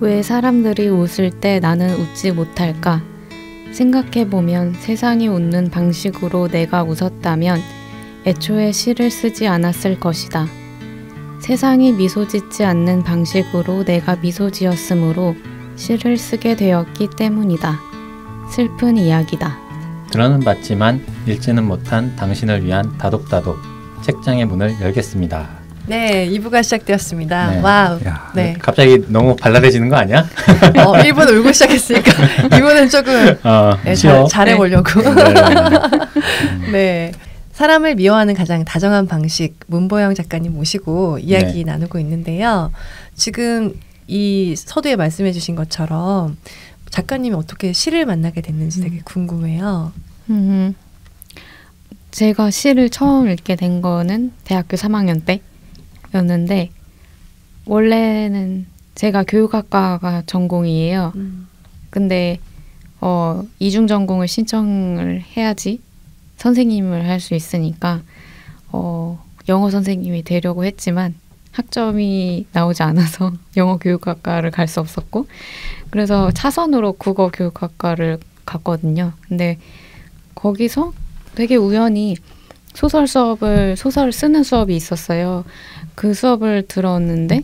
왜 사람들이 웃을 때 나는 웃지 못할까? 생각해보면 세상이 웃는 방식으로 내가 웃었다면 애초에 시를 쓰지 않았을 것이다. 세상이 미소 짓지 않는 방식으로 내가 미소 지었으므로 시를 쓰게 되었기 때문이다. 슬픈 이야기다. 들어는 봤지만 읽지는 못한 당신을 위한 다독다독 책장의 문을 열겠습니다. 네, 2부가 시작되었습니다. 네. 와우. 야, 네. 갑자기 너무 발랄해지는 거 아니야? 1분 울고 시작했으니까 2부는 조금 네, 잘해보려고. 네. 사람을 미워하는 가장 다정한 방식 문보영 작가님 모시고 이야기 나누고 있는데요. 지금 이 서두에 말씀해 주신 것처럼 작가님이 어떻게 시를 만나게 됐는지 되게 궁금해요. 제가 시를 처음 읽게 된 거는 대학교 3학년 때였는데 원래는 제가 교육학과가 전공이에요. 근데 이중 전공을 신청을 해야지 선생님을 할 수 있으니까 영어 선생님이 되려고 했지만 학점이 나오지 않아서 영어 교육학과를 갈 수 없었고 그래서 차선으로 국어 교육학과를 갔거든요. 근데 거기서 되게 우연히 소설을 쓰는 수업이 있었어요. 그 수업을 들었는데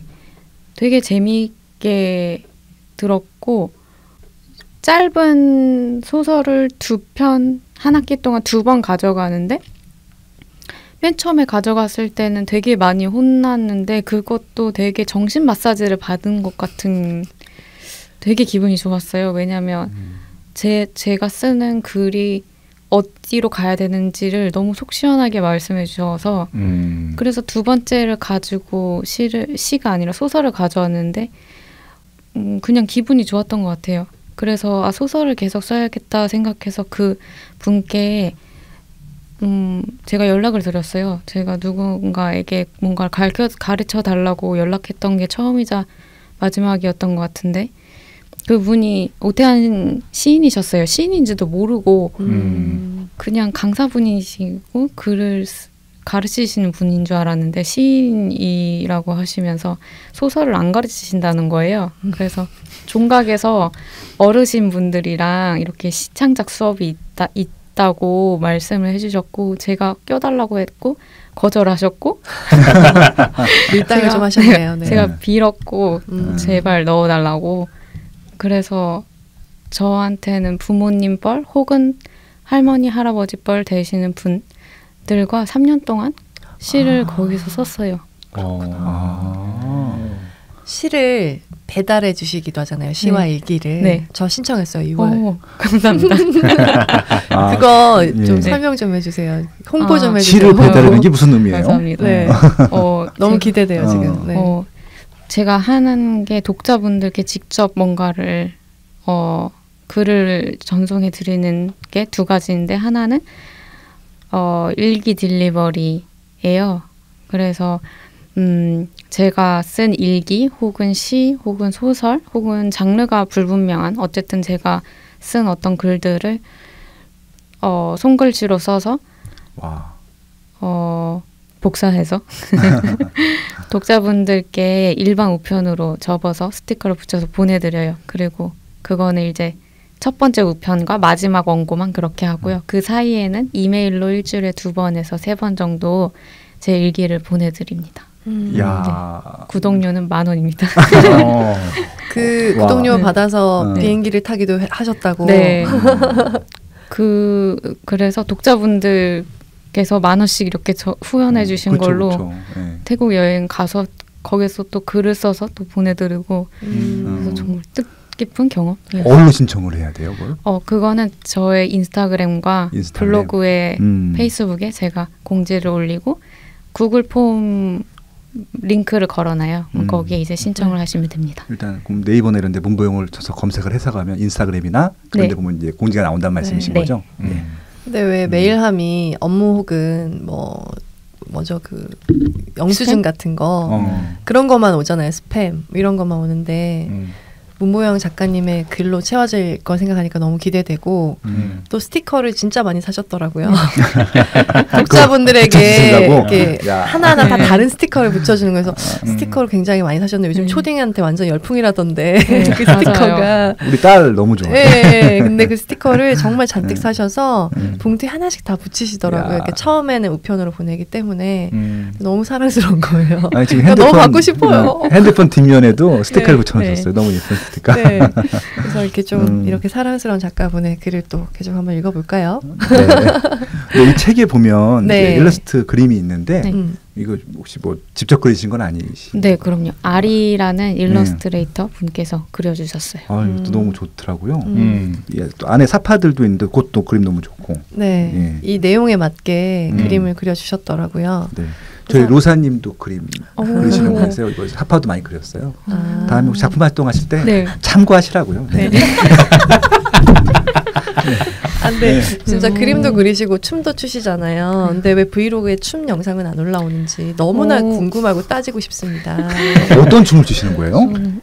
되게 재미있게 들었고 짧은 소설을 2편 한 학기 동안 2번 가져가는데 맨 처음에 가져갔을 때는 되게 많이 혼났는데 그것도 되게 정신 마사지를 받은 것 같은 되게 기분이 좋았어요. 왜냐하면 제가 쓰는 글이 어디로 가야 되는지를 너무 속 시원하게 말씀해 주셔서 그래서 2번째를 가지고 시가 아니라 소설을 가져왔는데 그냥 기분이 좋았던 것 같아요. 그래서 소설을 계속 써야겠다 생각해서 그 분께 제가 연락을 드렸어요. 제가 누군가에게 뭔가를 가르쳐 달라고 연락했던 게 처음이자 마지막이었던 것 같은데 그분이 오태한 시인이셨어요. 시인인지도 모르고 그냥 강사분이시고 글을 가르치시는 분인 줄 알았는데 시인이라고 하시면서 소설을 안 가르치신다는 거예요. 그래서 종각에서 어르신 분들이랑 이렇게 시창작 수업이 있다고 말씀을 해주셨고 제가 껴달라고 했고 거절하셨고 밀당을 좀 하셨네요. 네. 제가 빌었고 제발 넣어달라고 그래서 저한테는 부모님 뻘 혹은 할머니 할아버지 뻘 되시는 분들과 3년 동안 시를 거기서 썼어요. 시를 배달해 주시기도 하잖아요. 시와 일기를. 네. 저 신청했어요. 2월. 감사합니다. 그거 좀 설명 좀 해주세요. 홍보 좀 해주세요. 시를 배달하는 게 무슨 의미예요? 감사합니다. 네. 너무 기대돼요 지금. 네. 제가 하는 게 독자분들께 직접 뭔가를 글을 전송해 드리는 게 2가지인데 하나는 일기 딜리버리예요. 그래서 제가 쓴 일기 혹은 시 혹은 소설 혹은 장르가 불분명한 어쨌든 제가 쓴 어떤 글들을 손글씨로 써서 복사해서 독자분들께 일반 우편으로 접어서 스티커를 붙여서 보내드려요. 그리고 그거는 이제 첫 번째 우편과 마지막 원고만 그렇게 하고요. 그 사이에는 이메일로 일주일에 2번에서 3번 정도 제 일기를 보내드립니다. 네. 구독료는 10,000원입니다. 그 구독료 받아서 비행기를 타기도 하셨다고. 네. 그래서 독자분들께서 10,000원씩 이렇게 후원해 주신 걸로 네. 태국 여행 가서 거기서 또 글을 써서 또 보내드리고 그래서 정말 뜻깊은 경험이에요. 어디로 신청을 해야 돼요, 그걸? 그거는 저의 인스타그램과 블로그에 페이스북에 제가 공지를 올리고 구글 폼 링크를 걸어놔요. 거기에 이제 신청을 하시면 됩니다. 일단 네이버나 이런 데 문보영을 쳐서 검색을 해서 가면 인스타그램이나 그런 데 보면 이제 공지가 나온다는 말씀이신 거죠? 근데 왜 메일함이 업무 혹은 영수증 같은 거 그런 것만 오잖아요. 스팸 이런 것만 오는데 문보영 작가님의 글로 채워질 걸 생각하니까 너무 기대되고 또 스티커를 진짜 많이 사셨더라고요. 독자분들에게 이렇게 야. 하나하나 다 다른 스티커를 붙여주는 거에서 스티커를 굉장히 많이 사셨는데 요즘 초딩한테 완전 열풍이라던데 그 스티커가 우리 딸 너무 좋아. 네, 근데 그 스티커를 정말 잔뜩 사셔서 봉투에 하나씩 다 붙이시더라고요. 이렇게 처음에는 우편으로 보내기 때문에 너무 사랑스러운 거예요. 아니, 지금 너무 받고 싶어요. 핸드폰 뒷면에도 스티커를 네, 붙여놓으셨어요. 너무 예쁜 스티커. 네. 그래서 이렇게 좀 이렇게 사랑스러운 작가분의 글을 또 계속 한번 읽어볼까요? 네. 네, 이 책에 보면 네. 일러스트 그림이 있는데 네. 이거 혹시 뭐 직접 그리신 건 아니시죠? 네, 그럼요. 아리라는 일러스트레이터 분께서 그려주셨어요. 또 너무 좋더라고요. 예, 또 안에 사파들도 있는데 그것도 그림 너무 좋고. 네, 이 내용에 맞게 그림을 그려주셨더라고요. 네. 저희 로사님도 그림 오. 그리시는 거 아세요? 이거 사파도 많이 그렸어요. 아. 다음에 혹시 작품 활동하실 때 네. 참고하시라고요. 네. 아, 근데 진짜 그림도 그리시고 춤도 추시잖아요. 근데 왜 브이로그에 춤 영상은 안 올라오는지 너무나 궁금하고 따지고 싶습니다. 어떤 춤을 추시는 거예요? 저는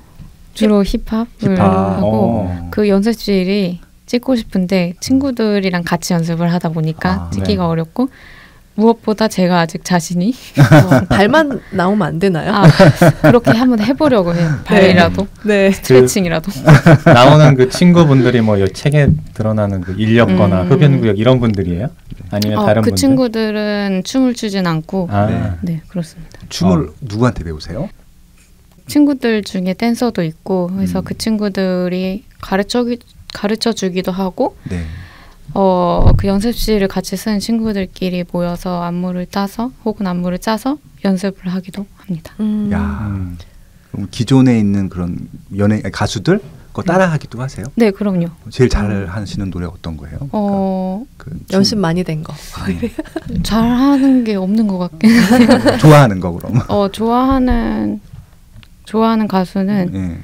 주로 힙합을 힙합. 하고 그 연습실이 찍고 싶은데 친구들이랑 같이 연습을 하다 보니까 찍기가 네. 어렵고 무엇보다 제가 아직 자신이 발만 나오면 안 되나요? 그렇게 한번 해보려고 해요. 발이라도 네. 스트레칭이라도. 나오는 그 친구분들이 뭐 이 책에 드러나는 그 인력거나 흡연구역 이런 분들이에요? 아니면 다른 그 분들? 친구들은 춤을 추진 않고 아, 네 그렇습니다. 춤을 누구한테 배우세요? 친구들 중에 댄서도 있고 그래서 그 친구들이 가르쳐 주기도 하고 네. 그 연습실을 같이 쓰는 친구들끼리 모여서 안무를 따서 혹은 안무를 짜서 연습을 하기도 합니다. 야, 그럼 기존에 있는 그런 가수들 그거 따라하기도 하세요? 네, 그럼요. 제일 잘 하시는 노래 어떤 거예요? 그 연습 많이 된 거. 잘하는 게 없는 것 같긴 해요. 좋아하는 거 그럼? 좋아하는 가수는 네.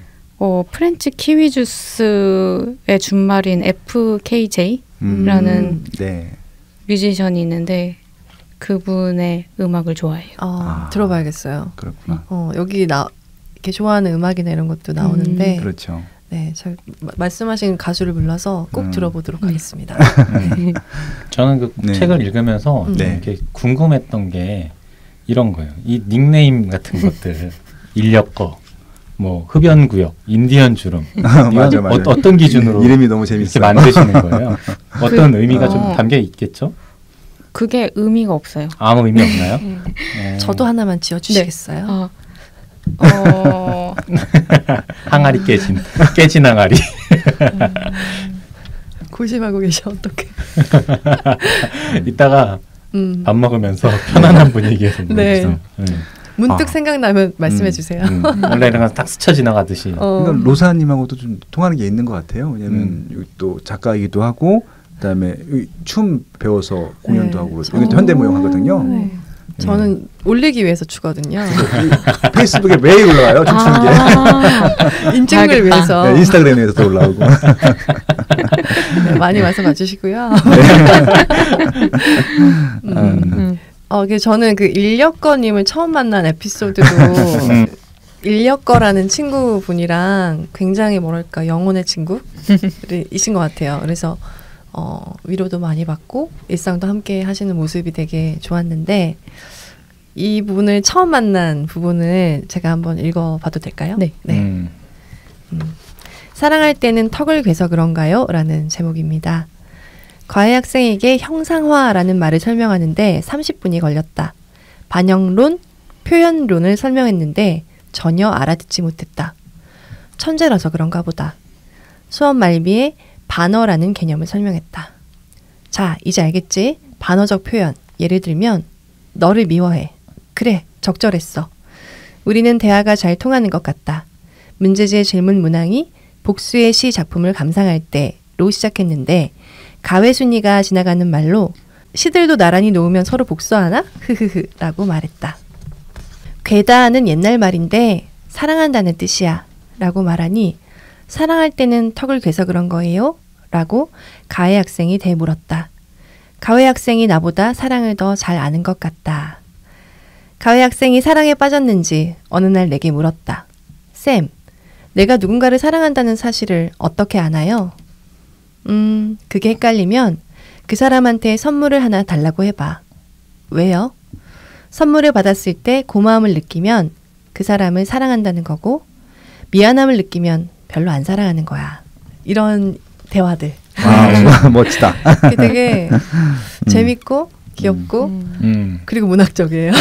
프렌치 키위 주스의 준말인 FKJ라는 네. 뮤지션이 있는데 그분의 음악을 좋아해요. 들어봐야겠어요. 그렇구나. 여기 이렇게 좋아하는 음악이나 이런 것도 나오는데 그렇죠. 네, 저 말씀하신 가수를 불러서 꼭 들어보도록 하겠습니다. 저는 그 책을 읽으면서 이렇게 궁금했던 게 이런 거예요. 이 닉네임 같은 것들, 인력거, 뭐 흡연구역, 인디언 주름, 맞아. 어떤 기준으로 이름이 너무 재밌어요. 이렇게 만드시는 거예요? 어떤 의미가 좀 담겨 있겠죠? 그게 의미가 없어요. 아무 의미 없나요? 저도 하나만 지어주시겠어요? 항아리 깨진 항아리. 고심하고 계셔 어떡해. 이따가 밥 먹으면서 편안한 분위기에서 네. 문득 생각나면 말씀해 주세요. 원래 이런 거 딱 스쳐 지나가듯이. 그러니까 로사님하고도 좀 통하는 게 있는 것 같아요. 왜냐하면 여기 또 작가이기도 하고 그다음에 춤 배워서 공연도 하고 여기 현대무용 하거든요. 네. 저는 올리기 위해서 추거든요. 페이스북에 매일 올라와요. 춤추는 게. 인증을 위해서. 네, 인스타그램에서도 올라오고. 네, 많이 와서 봐주시고요. 저는 그 인력거님을 처음 만난 에피소드도 인력거라는 친구분이랑 굉장히 뭐랄까 영혼의 친구이신 것 같아요. 그래서 위로도 많이 받고 일상도 함께 하시는 모습이 되게 좋았는데 이분을 처음 만난 부분을 제가 한번 읽어봐도 될까요? 네. 사랑할 때는 턱을 괴서 그런가요? 라는 제목입니다. 과외 학생에게 형상화라는 말을 설명하는데 30분이 걸렸다. 반영론, 표현론을 설명했는데 전혀 알아듣지 못했다. 천재라서 그런가 보다. 수업 말미에 반어라는 개념을 설명했다. 자, 이제 알겠지? 반어적 표현. 예를 들면 너를 미워해. 그래, 적절했어. 우리는 대화가 잘 통하는 것 같다. 문제지의 질문 문항이 복수의 시 작품을 감상할 때로 시작했는데 가외순이가 지나가는 말로 시들도 나란히 놓으면 서로 복수하나? 흐흐흐 라고 말했다. 괴다는 옛날 말인데 사랑한다는 뜻이야 라고 말하니 사랑할 때는 턱을 괴서 그런 거예요? 라고 가외 학생이 대물었다. 가외 학생이 나보다 사랑을 더 잘 아는 것 같다. 가외 학생이 사랑에 빠졌는지 어느 날 내게 물었다. 쌤, 내가 누군가를 사랑한다는 사실을 어떻게 아나요? 그게 헷갈리면 그 사람한테 선물을 하나 달라고 해봐. 왜요? 선물을 받았을 때 고마움을 느끼면 그 사람을 사랑한다는 거고, 미안함을 느끼면 별로 안 사랑하는 거야. 이런 대화들. 와, 멋지다. 되게 재밌고 귀엽고 그리고 문학적이에요.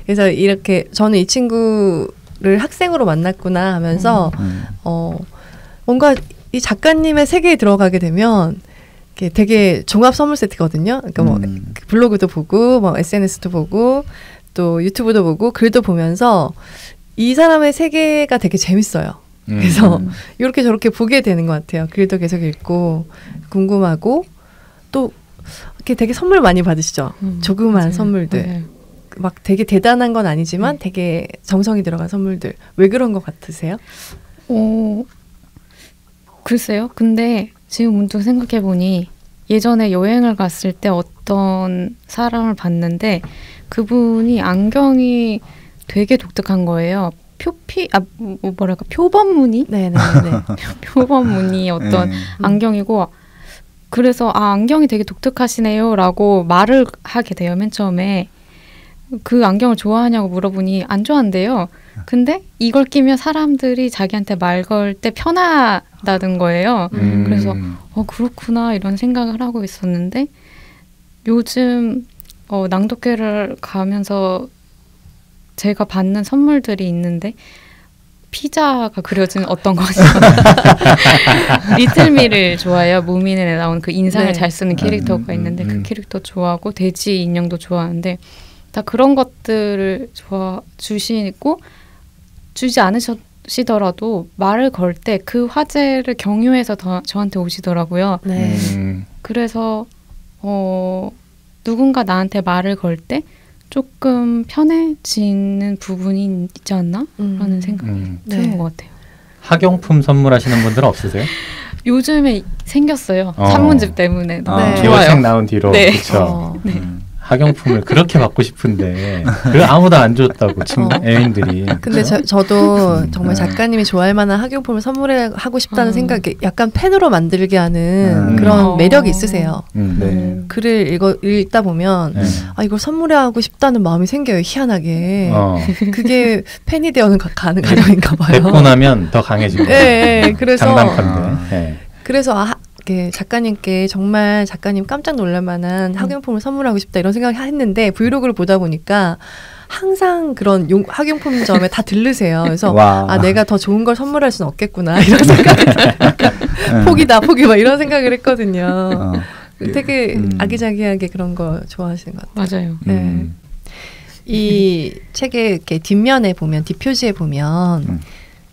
그래서 이렇게 저는 이 친구를 학생으로 만났구나 하면서 뭔가 이 작가님의 세계에 들어가게 되면 되게 종합 선물 세트거든요. 그러니까 뭐 블로그도 보고 뭐 SNS도 보고 또 유튜브도 보고 글도 보면서 이 사람의 세계가 되게 재밌어요. 그래서 이렇게 저렇게 보게 되는 것 같아요. 글도 계속 읽고 궁금하고 또 이렇게 되게 선물 많이 받으시죠. 조그만 맞아요. 선물들. 맞아요. 막 되게 대단한 건 아니지만 되게 정성이 들어간 선물들. 왜 그런 것 같으세요? 글쎄요. 근데 지금 문득 생각해보니 예전에 여행을 갔을 때 어떤 사람을 봤는데 그분이 안경이 되게 독특한 거예요. 표범 무늬? 네네네. 표범 무늬 어떤 안경이고, 그래서 안경이 되게 독특하시네요라고 말을 하게 돼요. 맨 처음에 그 안경을 좋아하냐고 물어보니 안 좋아한대요. 근데 이걸 끼면 사람들이 자기한테 말 걸 때 편하다는 거예요. 그래서 그렇구나 이런 생각을 하고 있었는데, 요즘 낭독회를 가면서 제가 받는 선물들이 있는데 피자가 그려진 어떤 것이 리틀미를 좋아해요. 무민에 나온 그 인상을 잘 쓰는 캐릭터가 있는데 그 캐릭터 좋아하고 돼지 인형도 좋아하는데 다 그런 것들을 주시고, 주지 않으시더라도 말을 걸 때 그 화제를 경유해서 저한테 오시더라고요. 네. 그래서 누군가 나한테 말을 걸 때 조금 편해지는 부분이 있지 않나? 라는 생각이 드는 것 같아요. 학용품 선물하시는 분들은 없으세요? 요즘에 생겼어요. 산문집 때문에. 기호책 나온 뒤로. 네. 그렇죠. 학용품을 그렇게 받고 싶은데 아무도 안 줬다고 애인들이. 근데 저도 정말 작가님이 좋아할 만한 학용품을 선물하고 싶다는 생각이 약간 펜으로 만들게 하는 그런 매력이 있으세요. 글을 읽다 보면 이걸 선물하고 싶다는 마음이 생겨요. 희한하게. 그게 펜이 되어는 가는 과정인가 봐요. 뵙고 나면 더 강해지고. 네, 그래서 장난감인데. 그래서 작가님께 정말 작가님 깜짝 놀랄 만한 학용품을 선물하고 싶다 이런 생각을 했는데 브이로그를 보다 보니까 항상 그런 학용품점에 다 들르세요. 그래서 내가 더 좋은 걸 선물할 수는 없겠구나 이런 생각이 포기 막 이런 생각을 했거든요. 되게 아기자기하게 그런 거 좋아하시는 것 같아요. 맞아요. 네. 이 책의 이렇게 뒷면에 보면, 뒷표지에 보면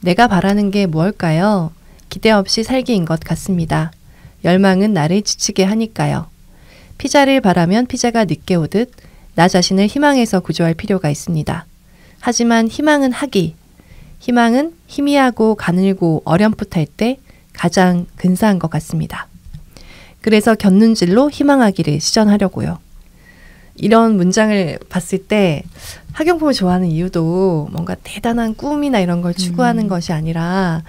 내가 바라는 게 무엇일까요? 기대 없이 살기인 것 같습니다. 열망은 나를 지치게 하니까요. 피자를 바라면 피자가 늦게 오듯 나 자신을 희망해서 구조할 필요가 있습니다. 하지만 희망은 희망은 희미하고 가늘고 어렴풋할 때 가장 근사한 것 같습니다. 그래서 곁눈질로 희망하기를 시전하려고요. 이런 문장을 봤을 때 학용품을 좋아하는 이유도 뭔가 대단한 꿈이나 이런 걸 추구하는 것이 아니라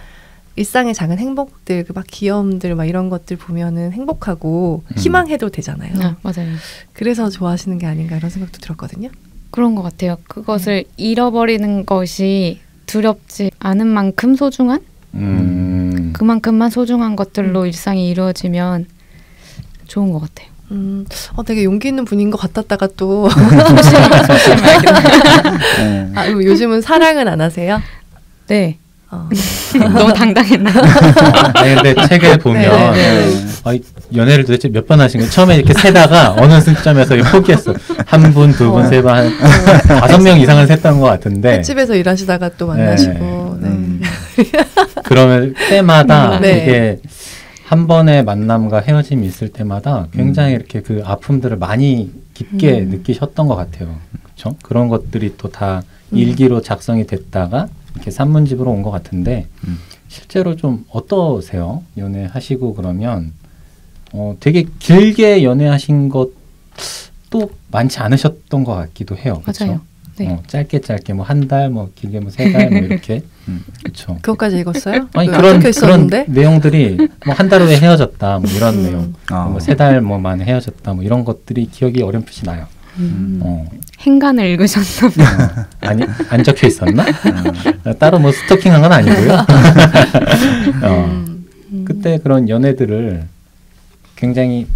일상의 작은 행복들, 막 귀여움들, 막 이런 것들 보면은 행복하고 희망해도 되잖아요. 맞아요. 그래서 좋아하시는 게 아닌가 이런 생각도 들었거든요. 그런 것 같아요. 그것을 잃어버리는 것이 두렵지 않은 만큼 소중한? 그만큼만 소중한 것들로 일상이 이루어지면 좋은 것 같아요. 되게 용기 있는 분인 것 같았다가 또 소심하게. 요즘은 사랑은 안 하세요? 네. 너무 당당했나? 근데 책을 보면 연애를 도대체 몇 번 하신 거예요? 처음에 이렇게 세다가 어느 시점에서 포기했어. 한 분, 두 분, 세 분, 한 5명 이상은 셌던 것 같은데. 집에서 일하시다가 또 만나시고. 그러면 때마다 되게 한 번의 만남과 헤어짐이 있을 때마다 굉장히 이렇게 그 아픔들을 많이 깊게 느끼셨던 것 같아요. 그렇죠? 그런 것들이 또 다 일기로 작성이 됐다가 이렇게 산문집으로 온 것 같은데 실제로 좀 어떠세요? 연애하시고 그러면 되게 길게 연애하신 것도 많지 않으셨던 것 같기도 해요. 맞아요. 그렇죠? 짧게 뭐 한 달, 뭐 길게 뭐 3달 뭐 이렇게 그렇죠. 그것까지 읽었어요? 아니 그런 그런 내용들이 뭐 한 달 후에 헤어졌다 뭐 이런 내용, 뭐 3달 뭐 만에 헤어졌다 뭐 이런 것들이 기억이 어렴풋이 나요. 행간을 읽으셨나 봐요. 아니 안 적혀 있었나? 따로 뭐 스토킹한 건 아니고요. 그때 그런 연애들을 굉장히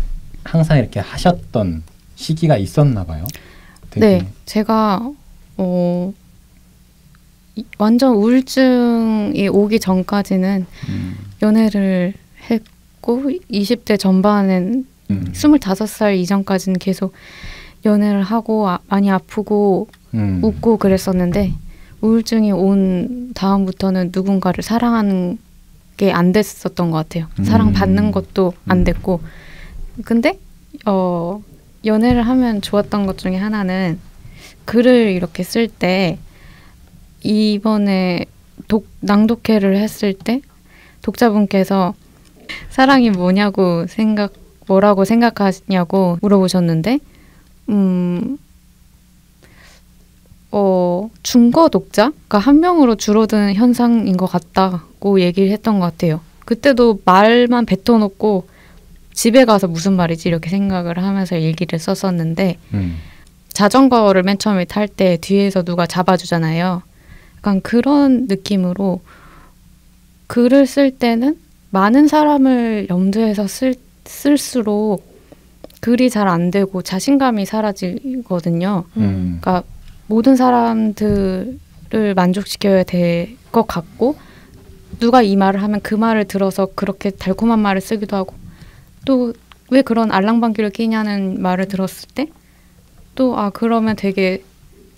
항상 이렇게 하셨던 시기가 있었나 봐요. 되게. 네, 제가 완전 우울증이 오기 전까지는 연애를 했고 20대 전반엔 25살 이전까지는 계속 연애를 하고 많이 아프고 웃고 그랬었는데 우울증이 온 다음부터는 누군가를 사랑하는 게 안 됐었던 것 같아요. 사랑받는 것도 안 됐고 근데 연애를 하면 좋았던 것 중에 하나는 글을 이렇게 쓸 때 이번에 낭독회를 했을 때 독자분께서 사랑이 뭐라고 생각하냐고 물어보셨는데 중거 독자가 한 명으로 줄어드는 현상인 것 같다고 얘기를 했던 것 같아요. 그때도 말만 뱉어놓고 집에 가서 무슨 말이지 이렇게 생각을 하면서 일기를 썼었는데 자전거를 맨 처음에 탈 때 뒤에서 누가 잡아주잖아요. 약간 그런 느낌으로 글을 쓸 때는 많은 사람을 염두에서 쓸수록 글이 잘 안 되고 자신감이 사라지거든요. 그러니까 모든 사람들을 만족시켜야 될 것 같고 누가 이 말을 하면 그 말을 들어서 그렇게 달콤한 말을 쓰기도 하고 또 왜 그런 알랑방귀를 끼냐는 말을 들었을 때 또 그러면 되게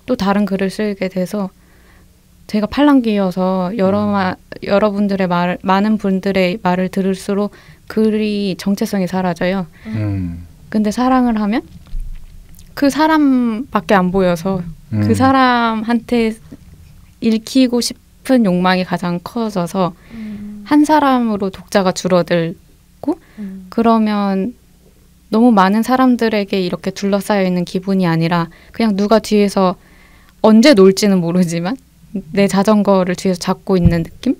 또 다른 글을 쓰게 돼서 제가 팔랑귀여서 여러분들의 많은 분들의 말을 들을수록 글이 정체성이 사라져요. 근데 사랑을 하면 그 사람밖에 안 보여서 그 사람한테 읽히고 싶은 욕망이 가장 커져서 한 사람으로 독자가 줄어들고 그러면 너무 많은 사람들에게 이렇게 둘러싸여 있는 기분이 아니라 그냥 누가 뒤에서 언제 놀지는 모르지만 내 자전거를 뒤에서 잡고 있는 느낌?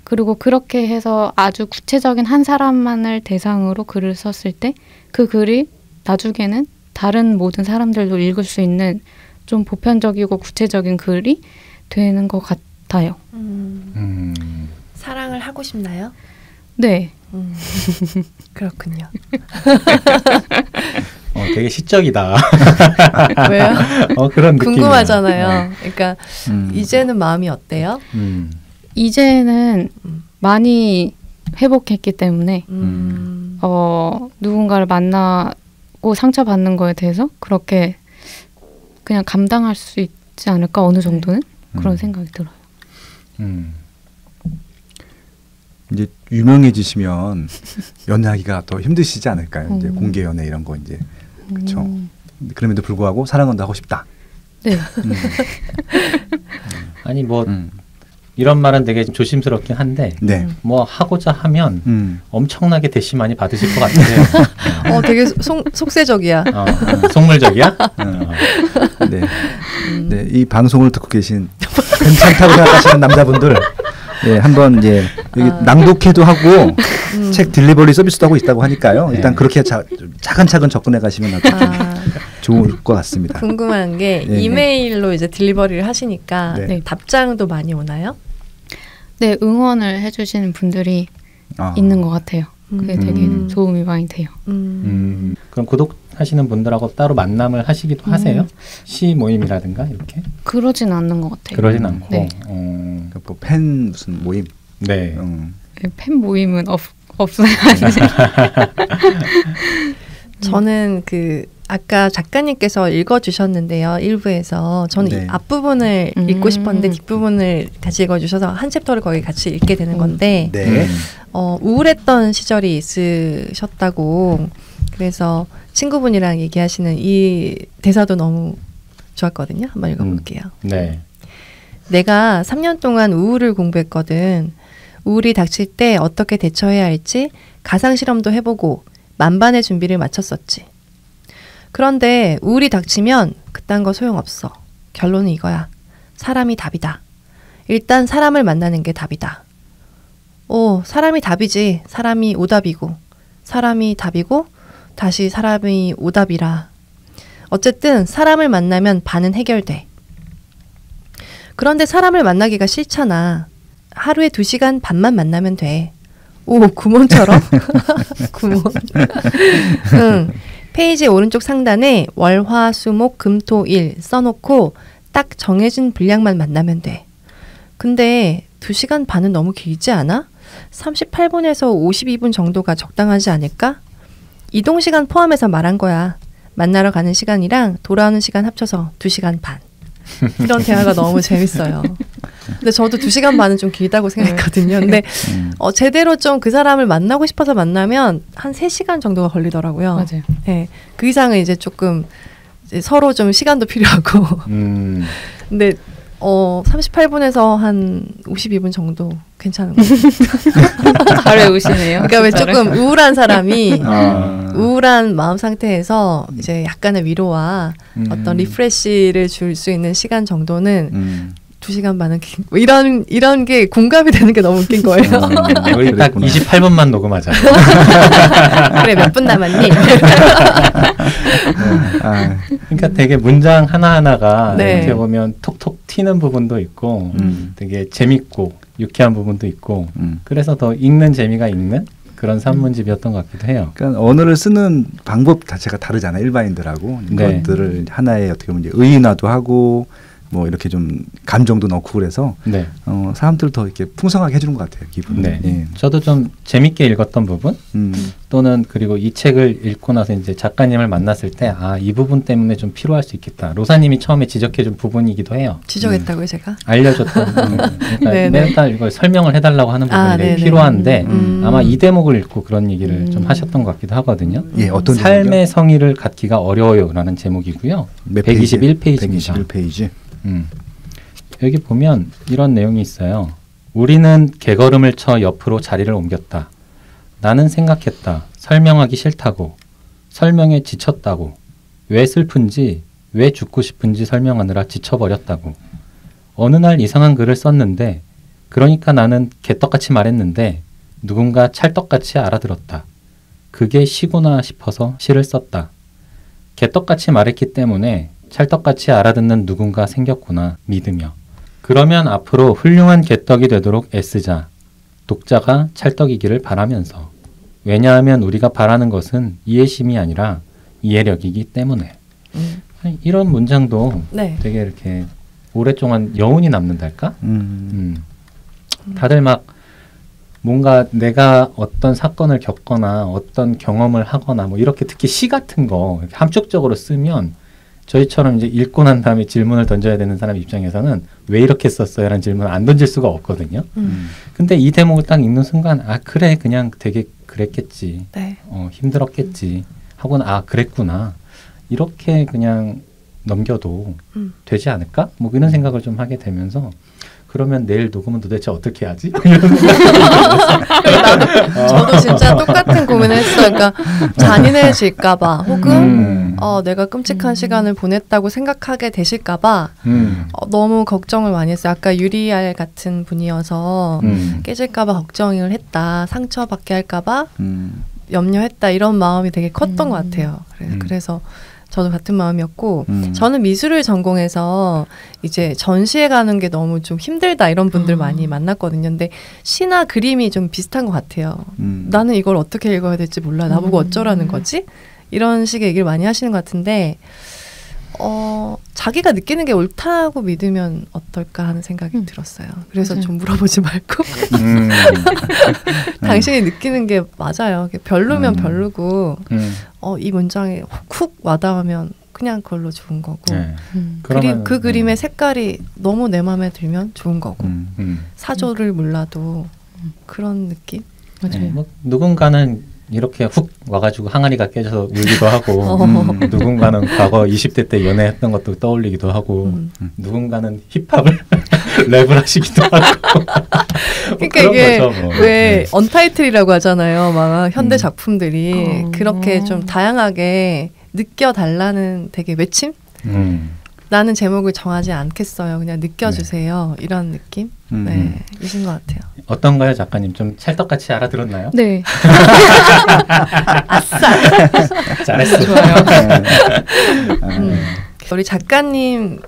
그리고 그렇게 해서 아주 구체적인 한 사람만을 대상으로 글을 썼을 때 그 글이 나중에는 다른 모든 사람들도 읽을 수 있는 좀 보편적이고 구체적인 글이 되는 것 같아요. 사랑을 하고 싶나요? 네. 그렇군요. 되게 시적이다. 왜요? 그런 느낌. 궁금하잖아요. 그러니까 이제는 마음이 어때요? 이제는 많이 회복했기 때문에 누군가를 만나고 상처받는 거에 대해서 그렇게 그냥 감당할 수 있지 않을까 어느 정도는 그런 생각이 들어요. 이제 유명해지시면 연애하기가 더 힘드시지 않을까요? 이제 공개 연애 이런 거 이제 그렇죠. 그럼에도 불구하고 사랑은 하고 싶다. 네. 아니 뭐 이런 말은 되게 조심스럽긴 한데 뭐 하고자 하면 엄청나게 대시 많이 받으실 것 같아요. 되게 속세적이야. 속물적이야? 네. 네, 이 방송을 듣고 계신 괜찮다고 생각하시는 남자분들 한번 이제 여기 낭독회도 하고 책 딜리버리 서비스도 하고 있다고 하니까요. 일단 그렇게 차근차근 접근해 가시면 좋을 것 같습니다. 궁금한 게 이메일로 이제 딜리버리를 하시니까 답장도 많이 오나요? 네, 응원을 해주시는 분들이 있는 것 같아요. 그게 되게 도움이 많이 돼요. 그럼 구독하시는 분들하고 따로 만남을 하시기도 하세요? 시 모임이라든가 이렇게? 그러진 않는 것 같아요. 그러진 않고. 네. 뭐 팬 무슨 모임? 네. 팬 모임은 없어요. 저는 아까 작가님께서 읽어주셨는데요. 1부에서 저는 이 앞부분을 읽고 싶었는데 뒷부분을 같이 읽어주셔서 한 챕터를 거기 같이 읽게 되는 건데 우울했던 시절이 있으셨다고 그래서 친구분이랑 얘기하시는 이 대사도 너무 좋았거든요. 한번 읽어볼게요. 네. 내가 3년 동안 우울을 공부했거든. 우울이 닥칠 때 어떻게 대처해야 할지 가상실험도 해보고 만반의 준비를 마쳤었지. 그런데 우울이 닥치면 그딴 거 소용없어. 결론은 이거야. 사람이 답이다. 일단 사람을 만나는 게 답이다. 사람이 답이지. 사람이 오답이고 사람이 답이고 다시 사람이 오답이라. 어쨌든 사람을 만나면 반은 해결돼. 그런데 사람을 만나기가 싫잖아. 하루에 2시간 반만 만나면 돼. 오, 구몬처럼? 구몬. 응. 페이지 오른쪽 상단에 월, 화, 수, 목, 금, 토, 일 써놓고 딱 정해진 분량만 만나면 돼. 근데 2시간 반은 너무 길지 않아? 38분에서 52분 정도가 적당하지 않을까? 이동시간 포함해서 말한 거야. 만나러 가는 시간이랑 돌아오는 시간 합쳐서 2시간 반. 이런 대화가 너무 재밌어요. 근데 저도 2시간 반은 좀 길다고 생각했거든요. 근데 제대로 좀 그 사람을 만나고 싶어서 만나면 한 3시간 정도가 걸리더라고요. 맞아요. 네, 그 이상은 이제 조금 이제 서로 좀 시간도 필요하고. 근데 38분에서 한 52분 정도 괜찮은 것 같아요. 잘 외우시네요. 그러니까 왜 조금 우울한 사람이 우울한 마음 상태에서 이제 약간의 위로와 어떤 리프레시를 줄 수 있는 시간 정도는 2시간 반은 뭐 이런 게 공감이 되는 게 너무 웃긴 거예요. 우리 딱 28분만 녹음하자. 그래, 몇 분 남았니? 그러니까 되게 문장 하나하나가 네. 이렇게 보면 톡톡 튀는 부분도 있고 되게 재밌고 유쾌한 부분도 있고 그래서 더 읽는 재미가 있는 그런 산문집이었던 것 같기도 해요. 그러니까 언어를 쓰는 방법 자체가 다르잖아요. 일반인들하고. 네. 그것들을 하나의 어떻게 보면 이제 의인화도 하고 뭐 이렇게 좀 감정도 넣고 그래서 네. 사람들을 더 이렇게 풍성하게 해주는 것 같아요. 기분을. 네. 예. 저도 좀 재밌게 읽었던 부분 또는 그리고 이 책을 읽고 나서 이제 작가님을 만났을 때 이 부분 때문에 좀 필요할 수 있겠다. 로사님이 처음에 지적해준 부분이기도 해요. 지적했다고요, 제가? 알려줬던 그러니까 맨날 이걸 설명을 해달라고 하는 부분이 되게 네네. 필요한데 아마 이 대목을 읽고 그런 얘기를 좀 하셨던 것 같기도 하거든요. 예, 어떤 삶의 성의를 갖기가 어려워요라는 제목이고요. 121페이지입니다. 121페이지. 여기 보면 이런 내용이 있어요. 우리는 개걸음을 쳐 옆으로 자리를 옮겼다. 나는 생각했다. 설명하기 싫다고. 설명에 지쳤다고. 왜 슬픈지, 왜 죽고 싶은지 설명하느라 지쳐버렸다고. 어느 날 이상한 글을 썼는데 그러니까 나는 개떡같이 말했는데 누군가 찰떡같이 알아들었다. 그게 시구나 싶어서 시를 썼다. 개떡같이 말했기 때문에 찰떡같이 알아듣는 누군가 생겼구나 믿으며. 그러면 앞으로 훌륭한 개떡이 되도록 애쓰자. 독자가 찰떡이기를 바라면서. 왜냐하면 우리가 바라는 것은 이해심이 아니라 이해력이기 때문에. 이런 문장도 네. 되게 이렇게 오랫동안 여운이 남는달까? 다들 막 뭔가 내가 어떤 사건을 겪거나 어떤 경험을 하거나 뭐 이렇게 특히 시 같은 거 이렇게 함축적으로 쓰면 저희처럼 이제 읽고 난 다음에 질문을 던져야 되는 사람 입장에서는 왜 이렇게 썼어요? 라는 질문을 안 던질 수가 없거든요. 근데 이 대목을 딱 읽는 순간 그래 그냥 되게 그랬겠지. 네. 힘들었겠지. 하고는 그랬구나. 이렇게 그냥 넘겨도 되지 않을까? 뭐 이런 생각을 좀 하게 되면서 그러면 내일 녹음은 도대체 어떻게 하지? 이런 저도 진짜 똑같은 고민을 했어요. 그러니까 잔인해질까봐 혹은 내가 끔찍한 시간을 보냈다고 생각하게 되실까봐 너무 걱정을 많이 했어요. 아까 유리알 같은 분이어서 깨질까봐 걱정을 했다. 상처받게 할까봐 염려했다. 이런 마음이 되게 컸던 것 같아요. 그래서 저도 같은 마음이었고 저는 미술을 전공해서 이제 전시회 가는 게 너무 좀 힘들다 이런 분들 많이 만났거든요. 근데 시나 그림이 좀 비슷한 것 같아요. 나는 이걸 어떻게 읽어야 될지 몰라. 나보고 어쩌라는 거지? 이런 식의 얘기를 많이 하시는 것 같은데 자기가 느끼는 게 옳다고 믿으면 어떨까 하는 생각이 들었어요. 그래서 맞아요. 좀 물어보지 말고 당신이 느끼는 게 맞아요. 별로면 별로고 이 문장에 훅 와닿으면 그냥 그걸로 좋은 거고 네. 그 그림의 색깔이 너무 내 마음에 들면 좋은 거고 사조를 몰라도 그런 느낌? 맞아요. 뭐 누군가는 이렇게 훅 와가지고 항아리가 깨져서 울기도 하고 누군가는 과거 20대 때 연애했던 것도 떠올리기도 하고 누군가는 힙합을 랩을 하시기도 하고 그러니까 이게 왜 언타이틀이라고 하잖아요. 막 현대 작품들이 그렇게 좀 다양하게 느껴달라는 되게 외침? 나는 제목을 정하지 않겠어요. 그냥 느껴주세요. 네. 이런 느낌? 네, 이신 것 같아요. 어떤가요, 작가님? 좀 찰떡같이 알아들었나요? 네. 아싸! 잘했어. 좋아요. 우리 작가님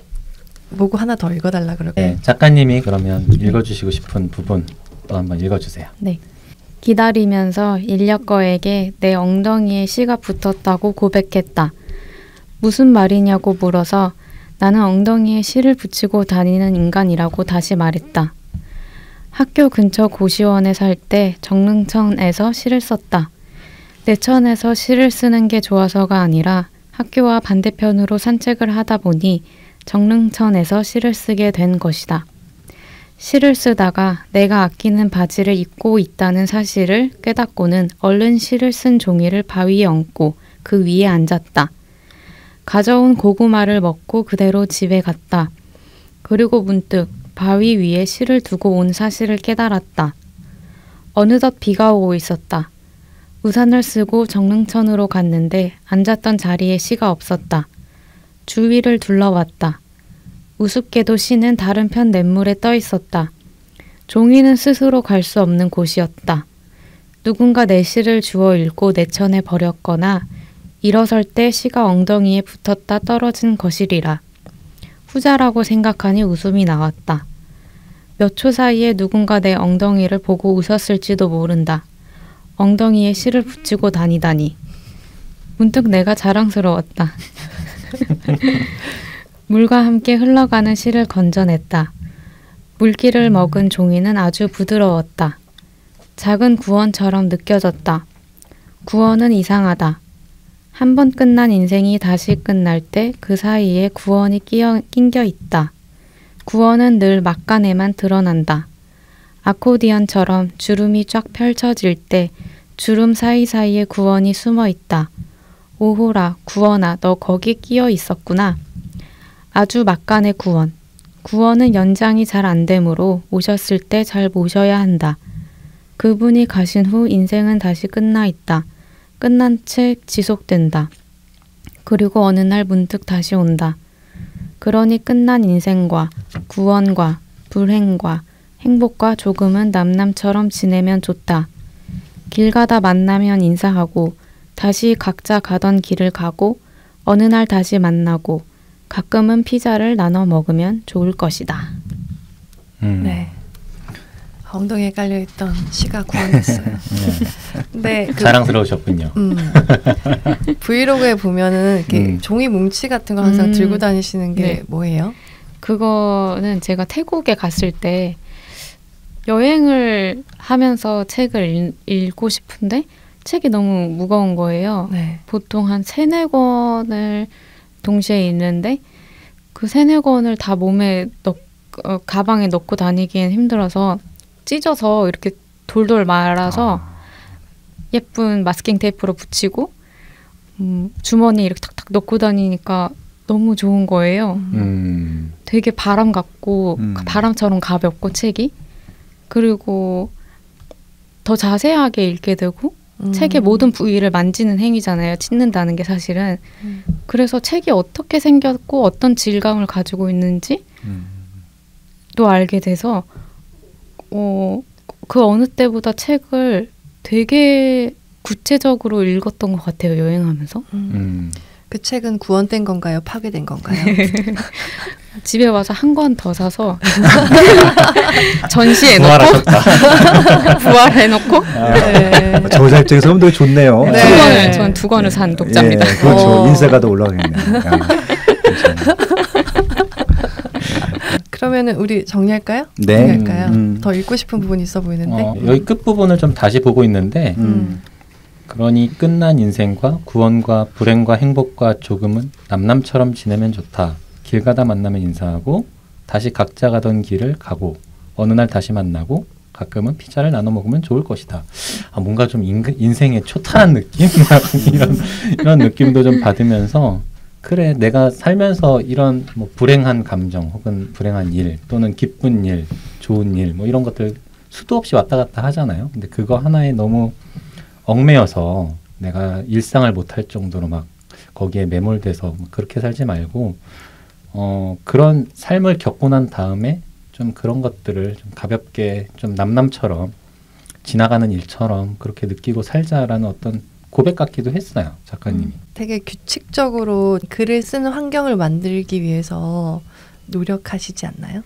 보고 하나 더 읽어달라 그러고. 네, 작가님이 그러면 읽어주시고 싶은 부분 또 한번 읽어주세요. 네. 기다리면서 인력거에게 내 엉덩이에 씨가 붙었다고 고백했다. 무슨 말이냐고 물어서 나는 엉덩이에 씨를 붙이고 다니는 인간이라고 다시 말했다. 학교 근처 고시원에 살 때 정릉천에서 시를 썼다. 내천에서 시를 쓰는 게 좋아서가 아니라 학교와 반대편으로 산책을 하다 보니 정릉천에서 시를 쓰게 된 것이다. 시를 쓰다가 내가 아끼는 바지를 입고 있다는 사실을 깨닫고는 얼른 시를 쓴 종이를 바위에 얹고 그 위에 앉았다. 가져온 고구마를 먹고 그대로 집에 갔다. 그리고 문득 바위 위에 시를 두고 온 사실을 깨달았다. 어느덧 비가 오고 있었다. 우산을 쓰고 정릉천으로 갔는데 앉았던 자리에 시가 없었다. 주위를 둘러봤다. 우습게도 시는 다른 편 냇물에 떠 있었다. 종이는 스스로 갈 수 없는 곳이었다. 누군가 내 시를 주워 읽고 내천에 버렸거나 일어설 때 시가 엉덩이에 붙었다 떨어진 것이리라. 후자라고 생각하니 웃음이 나왔다. 몇 초 사이에 누군가 내 엉덩이를 보고 웃었을지도 모른다. 엉덩이에 시를 붙이고 다니다니. 문득 내가 자랑스러웠다. 물과 함께 흘러가는 시를 건져냈다. 물기를 먹은 종이는 아주 부드러웠다. 작은 구원처럼 느껴졌다. 구원은 이상하다. 한 번 끝난 인생이 다시 끝날 때 그 사이에 구원이 낑겨 있다. 구원은 늘 막간에만 드러난다. 아코디언처럼 주름이 쫙 펼쳐질 때 주름 사이사이에 구원이 숨어 있다. 오호라, 구원아, 너 거기 끼어 있었구나. 아주 막간의 구원. 구원은 연장이 잘 안 되므로 오셨을 때 잘 모셔야 한다. 그분이 가신 후 인생은 다시 끝나 있다. 끝난 채 지속된다. 그리고 어느 날 문득 다시 온다. 그러니 끝난 인생과 구원과 불행과 행복과 조금은 남남처럼 지내면 좋다. 길 가다 만나면 인사하고 다시 각자 가던 길을 가고 어느 날 다시 만나고 가끔은 피자를 나눠 먹으면 좋을 것이다. 네. 엉덩이에 깔려있던 시가 구원됐어요. 네. 자랑스러우셨군요. 브이로그에 보면은 이렇게 종이 뭉치 같은 거 항상 들고 다니시는 게 네. 뭐예요? 그거는 제가 태국에 갔을 때 여행을 하면서 책을 읽고 싶은데 책이 너무 무거운 거예요. 네. 보통 한 3-4권을 동시에 읽는데 그 3-4권을 다 몸에 가방에 넣고 다니기엔 힘들어서 찢어서 이렇게 돌돌 말아서 예쁜 마스킹 테이프로 붙이고 주머니에 이렇게 탁탁 넣고 다니니까 너무 좋은 거예요. 되게 바람 같고 바람처럼 가볍고 책이. 그리고 더 자세하게 읽게 되고 책의 모든 부위를 만지는 행위잖아요. 찢는다는 게 사실은. 그래서 책이 어떻게 생겼고 어떤 질감을 가지고 있는지 또 알게 돼서 그 어느 때보다 책을 되게 구체적으로 읽었던 것 같아요. 여행하면서. 그 책은 구원된 건가요? 파괴된 건가요? 집에 와서 한 권 더 사서 전시해 놓고 부활해놓고 네. 저자 입장에서 되게 좋네요. 네. 전 2권을 산 독자입니다. 예, 그렇죠. 인세가 더 올라가겠네요. 그러면은 우리 정리할까요? 네. 정리할까요? 더 읽고 싶은 부분이 있어 보이는데. 여기 끝부분을 좀 다시 보고 있는데 그러니 끝난 인생과 구원과 불행과 행복과 조금은 남남처럼 지내면 좋다. 길 가다 만나면 인사하고 다시 각자 가던 길을 가고 어느 날 다시 만나고 가끔은 피자를 나눠 먹으면 좋을 것이다. 뭔가 좀 인생의 초탈한 느낌? 이런 느낌도 좀 받으면서 그래 내가 살면서 이런 뭐 불행한 감정 혹은 불행한 일 또는 기쁜 일, 좋은 일 뭐 이런 것들 수도 없이 왔다 갔다 하잖아요. 근데 그거 하나에 너무 얽매여서 내가 일상을 못할 정도로 막 거기에 매몰돼서 그렇게 살지 말고 그런 삶을 겪고 난 다음에 좀 그런 것들을 좀 가볍게 좀 남남처럼 지나가는 일처럼 그렇게 느끼고 살자라는 어떤 고백 같기도 했어요, 작가님이. 되게 규칙적으로 글을 쓰는 환경을 만들기 위해서 노력하시지 않나요?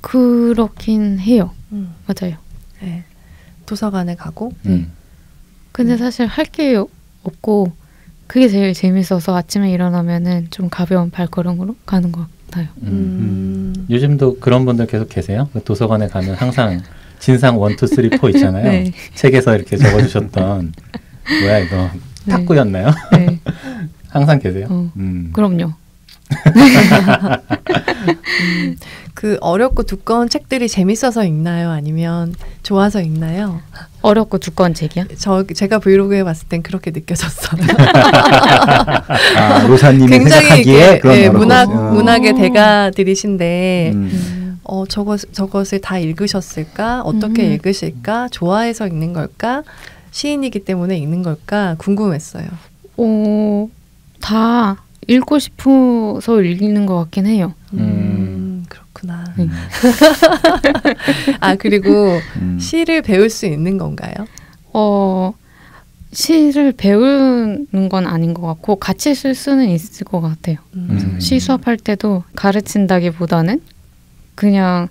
그렇긴 해요. 맞아요. 네. 도서관에 가고. 근데 사실 할 게 없고 그게 제일 재밌어서 아침에 일어나면은 좀 가벼운 발걸음으로 가는 것 같아요. 요즘도 그런 분들 계속 계세요? 도서관에 가면 항상 진상 1, 2, 3, 4 있잖아요. 네. 책에서 이렇게 적어주셨던 뭐야 이거 탁구였나요? 네. 항상 계세요? 그럼요. 그 어렵고 두꺼운 책들이 재밌어서 읽나요? 아니면 좋아서 읽나요? 어렵고 두꺼운 책이요? 제가 브이로그에 봤을 땐 그렇게 느껴졌어요. 로사님이 생각하기에 그런 문학의 대가들이신데 저것을 다 읽으셨을까? 어떻게 읽으실까? 좋아해서 읽는 걸까? 시인이기 때문에 읽는 걸까? 궁금했어요. 다 읽고 싶어서 읽는 것 같긴 해요. 그렇구나. 그리고 시를 배울 수 있는 건가요? 시를 배우는 건 아닌 것 같고 같이 쓸 수는 있을 것 같아요. 시 수업할 때도 가르친다기보다는 그냥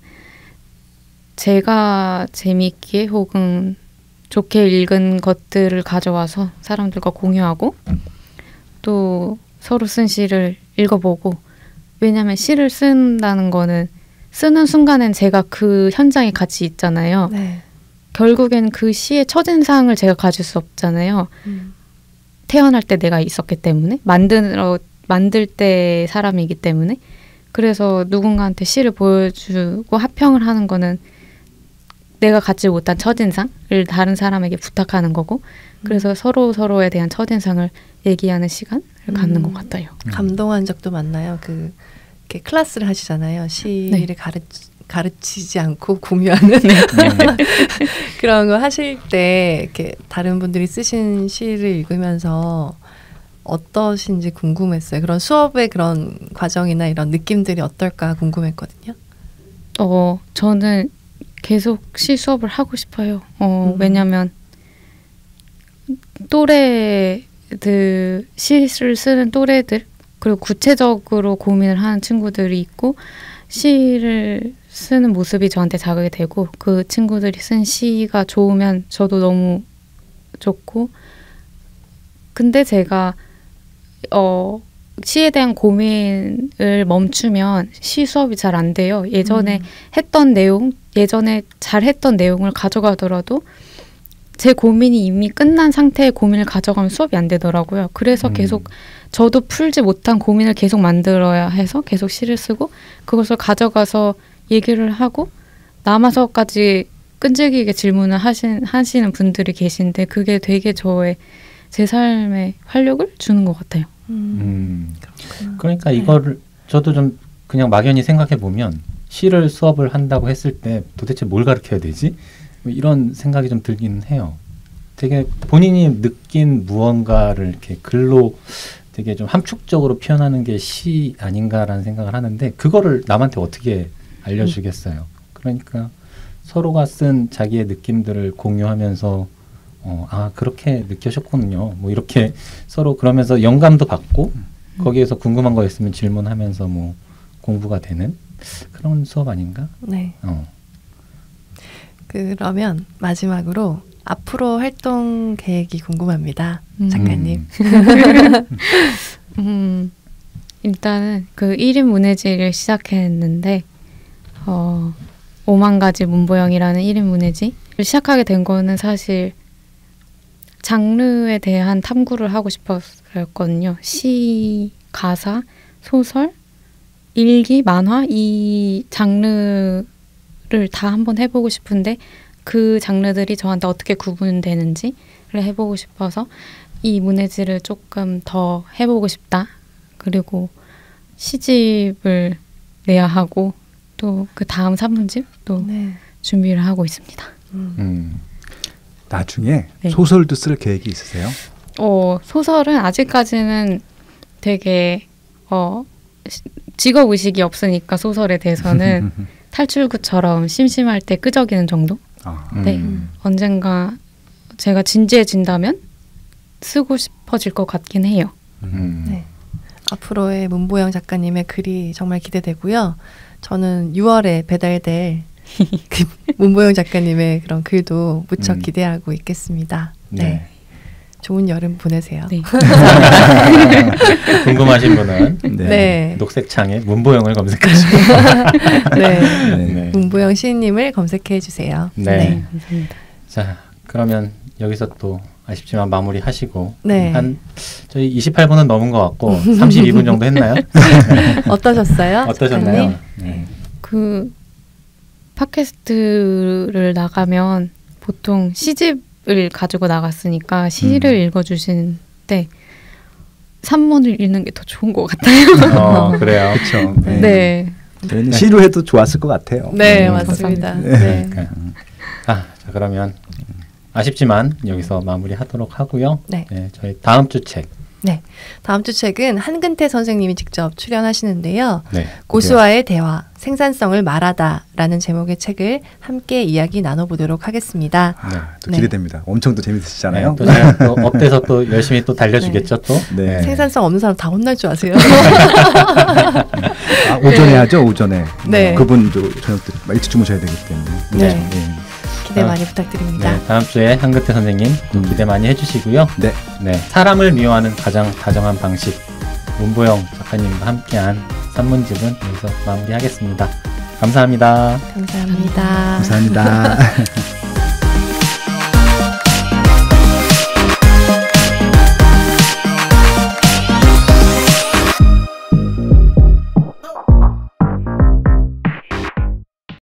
제가 재미있게 혹은 좋게 읽은 것들을 가져와서 사람들과 공유하고 또 서로 쓴 시를 읽어보고, 왜냐하면 시를 쓴다는 거는 쓰는 순간엔 제가 그 현장에 같이 있잖아요. 네. 결국엔 그 시의 첫인상을 제가 가질 수 없잖아요. 태어날 때 내가 있었기 때문에, 만들 때 사람이기 때문에. 그래서 누군가한테 시를 보여주고 합평을 하는 거는 내가 갖지 못한 첫인상을 다른 사람에게 부탁하는 거고, 그래서 서로에 대한 첫인상을 얘기하는 시간을 갖는 것 같아요. 감동한 적도 많나요? 이렇게 클래스를 하시잖아요. 시를 네. 가르치지 않고 공유하는 그런 거 하실 때 이렇게 다른 분들이 쓰신 시를 읽으면서 어떠신지 궁금했어요. 그런 수업의 그런 과정이나 이런 느낌들이 어떨까 궁금했거든요. 저는 계속 시 수업을 하고 싶어요. 왜냐면 또래들, 시를 쓰는 또래들, 그리고 구체적으로 고민을 하는 친구들이 있고, 시를 쓰는 모습이 저한테 자극이 되고, 그 친구들이 쓴 시가 좋으면 저도 너무 좋고, 근데 제가 시에 대한 고민을 멈추면 시 수업이 잘 안 돼요. 예전에 잘 했던 내용을 가져가더라도 제 고민이 이미 끝난 상태의 고민을 가져가면 수업이 안 되더라고요. 그래서 계속 저도 풀지 못한 고민을 계속 만들어야 해서 계속 시를 쓰고, 그것을 가져가서 얘기를 하고 남아서까지 끈질기게 질문을 하시는 분들이 계신데, 그게 되게 제 삶에 활력을 주는 것 같아요. 그러니까 이거를 저도 좀 그냥 막연히 생각해 보면, 시를 수업을 한다고 했을 때 도대체 뭘 가르쳐야 되지? 뭐 이런 생각이 좀 들긴 해요. 되게 본인이 느낀 무언가를 이렇게 글로 되게 좀 함축적으로 표현하는 게 시 아닌가라는 생각을 하는데, 그거를 남한테 어떻게 알려주겠어요. 그러니까 서로가 쓴 자기의 느낌들을 공유하면서 그렇게 느껴졌군요. 뭐 이렇게 서로 그러면서 영감도 받고 거기에서 궁금한 거 있으면 질문하면서 뭐 공부가 되는 그런 수업 아닌가? 네. 그러면 마지막으로 앞으로 활동 계획이 궁금합니다. 작가님. 일단은 그 1인 문해지를 시작했는데 5만 가지 문보영이라는 1인 문해지를 시작하게 된 거는 사실 장르에 대한 탐구를 하고 싶었거든요. 시, 가사, 소설, 일기, 만화 이 장르를 다 한번 해보고 싶은데, 그 장르들이 저한테 어떻게 구분되는지를 해보고 싶어서 이 문해지를 조금 더 해보고 싶다. 그리고 시집을 내야 하고 또 그 다음 산문집도 준비를 하고 있습니다. 나중에 소설도 쓸 계획이 있으세요? 소설은 아직까지는 되게 직업 의식이 없으니까 소설에 대해서는 탈출구처럼 심심할 때 끄적이는 정도? 네. 언젠가 제가 진지해진다면 쓰고 싶어질 것 같긴 해요. 네. 앞으로의 문보영 작가님의 글이 정말 기대되고요. 저는 6월에 배달될 그 문보영 작가님의 그런 글도 무척 기대하고 있겠습니다. 네. 네. 좋은 여름 보내세요. 네. 궁금하신 분은 네. 녹색 창에 문보영을 검색하시고 네. 네. 문보영 시인님을 검색해 주세요. 네. 네. 감사합니다. 자, 그러면 여기서 또 아쉽지만 마무리하시고 네. 한 저희 28분은 넘은 것 같고 32분 정도 했나요? 어떠셨어요? 어떠셨나요? 네. 그 팟캐스트를 나가면 보통 시집을 가지고 나갔으니까 시를 읽어주시는데 산문을 읽는 게 더 좋은 것 같아요. 그래요. 그렇죠. 네. 네. 저희는 시로 해도 좋았을 것 같아요. 네, 맞습니다. 네. 자, 그러면 아쉽지만 여기서 마무리하도록 하고요. 네. 네, 저희 다음 주 책. 네, 다음 주 책은 한근태 선생님이 직접 출연하시는데요. 네. 고수와의 대화, 생산성을 말하다라는 제목의 책을 함께 이야기 나눠보도록 하겠습니다. 네, 또 기대됩니다. 엄청 또 재밌으시잖아요. 네, 또 제가 또 업돼서 또 열심히 또 달려주겠죠. 또 네. 생산성 없는 사람 다 혼날 줄 아세요? 오전에 하죠. 오전에. 네. 그분도 저녁 때 일찍 주무셔야 되기 때문에. 네. 네. 기대 많이 부탁드립니다. 네, 다음 주에 한근태 선생님 기대 많이 해주시고요. 네. 네, 사람을 미워하는 가장 다정한 방식 문보영 작가님과 함께한 산문집은 여기서 마무리하겠습니다. 감사합니다. 감사합니다. 감사합니다.